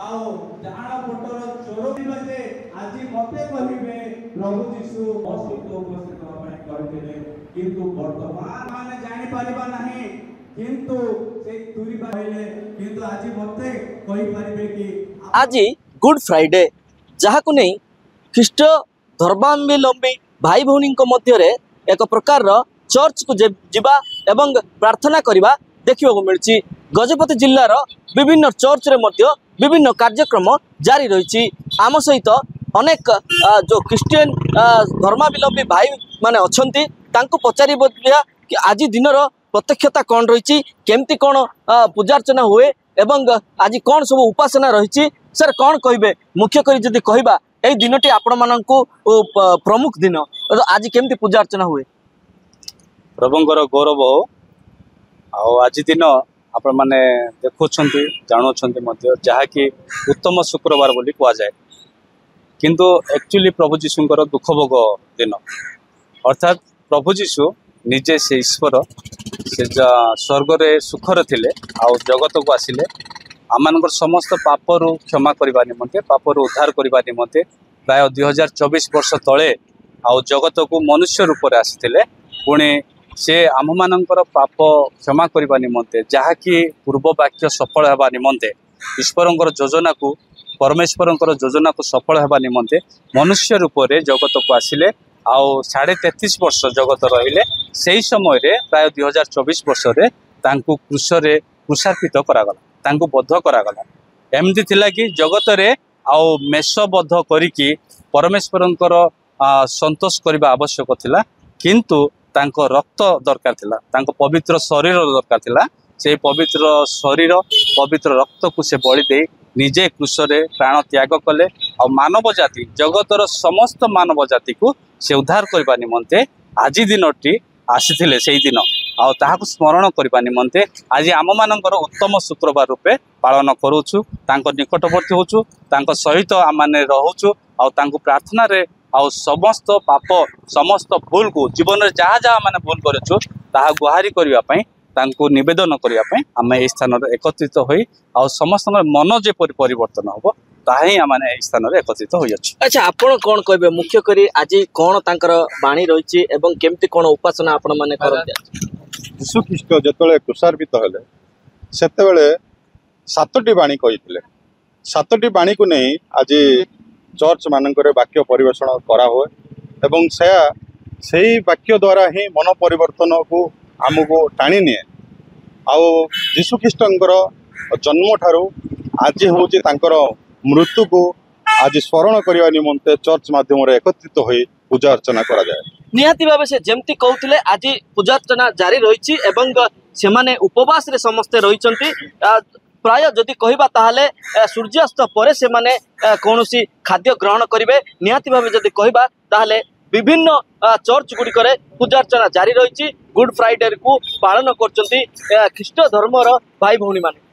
आओ जाना फोटोर चोरी बजे आज मते कहिबे प्रभु यीशु उपस्थित उपस्थित करथिले किंतु वर्तमान माने जानि परिबा नाही किंतु से तुरी कहले किंतु आज मते कहि परिबे कि आज गुड फ्राइडे जहाँ को नहीं ख्रीष्ट धर्मावलंबी भाई भौणी मध्य एक प्रकार चर्च को जीवा एवं प्रार्थना करवा देखा मिली। गजपति जिलार विभिन्न चर्च रे मध्य विभिन्न कार्यक्रम जारी रही। आम सहित अनेक जो क्रिश्चियन धर्मावलंबी भाई माने अच्छी पचार कि आज दिन प्रत्यक्षता कौन रही केमती कौन पूजार्चना हुए एवं आज कौन सब उपासना रही सर कौन कहे मुख्य करी जदि कहबा एई दिनटी आपण माननकु प्रमुख दिन तो आज केमती पूजा अर्चना हुए प्रभुंकर गौरव आज दिन आपण माने देखुछंती जानुछंती मध्य जहाँकि उत्तम शुक्रवार बोली कह जाए किंतु एक्चुअली प्रभु जीशुंकर दुख भोग दिन अर्थात प्रभु जीशु निजे से ईश्वर से स्वर्ग रे सुखर थिले आ जगत को आसिले आमानकर समस्त पापरू क्षमा करने निमंते पापरू उद्धार करने निमंते प्राय 2024 वर्ष तले आउ जगत को मनुष्य रूप में आसी पुणे से आम मानकर पाप क्षमा करने निमंते जहाँकि पूर्व वाक्य सफल होगा निमंते ईश्वर योजना को परमेश्वर योजना को सफल होगा निमंते मनुष्य रूप में जगत को आसिले आउ 33.5 वर्ष जगत रहिले से समय रे प्राय 2024 वर्ष रे तांकु क्रूसरे क्रूसार्पित करागला तांकु बद्ध करागला एमती थिला कि जगत रे आउ मेषबद्ध करिकी परमेश्वरंकर संतोष करबा आवश्यक थिला किंतु तांको रक्त दरकार थिला तांको पवित्र शरीर दरकार थिला से पवित्र शरीर पवित्र रक्त को से बलि दे निजे क्रूसरे प्राण त्याग कले आ मानव जाति जगतर समस्त मानव जाति को से उद्धार करबा निमंते आज दिनटी आसीथिले सेही दिन आ ताहाकु स्मरण करबा निमंते आज आम मानकर उत्तम शुक्रवार रूपे पालन करूछु तांको निकटवर्ती होछु तांको सहित आम माने रहउछु आ तांको प्रार्थना रे आ समस्त पाप समस्त भूल को जीवन रे जहाँ जहाँ माने भूल करछु ताहा गुहारी करबा पई तांको निवेदन करबा पई आम ए स्थान रे एकत्रित होई आ समस्त मन जे परिवर्तन होबो ताही आमाने ए स्थान रे एकत्रित होई अछि। अच्छा आपण कोन कहबे मुख्य करी आज कोन तांकर बाणी रहिछि एवं केमती कोन उपासना आपण माने करते यीशु ख्रीष्ट जेतले क्रूसार्पित हेले सेतेबेले 7टी बाणी कहिथिले 7टी बाणी को नहीं आज चर्च मानकर वाक्य परिवेषण करा हुए एवं सही वाक्य द्वारा ही मन परिवर्तन को आमको टाणी निए आउ यीशु ख्रीष्टंकर जन्म ठारू आज होची तांकर मृत्यु को आज स्मरण करने निमंते चर्च माध्यम एकत्रित हो पूजा अर्चना करा जाए। निहाती भाव से जमती कहते आज पूजा अर्चना जारी रही एवं से माने उपवास रे समस्ते रही प्राय जदि कहबा ताहले सूर्यास्त पर से माने कौनसी खाद्य ग्रहण करेंगे निहाती भाव जदि कहबा ताहले विभिन्न चर्च गुड़िक पूजा अर्चना जारी रही गुड फ्राइडे को पालन कर ख्रीष्ट धर्मर भाई भौणी माने।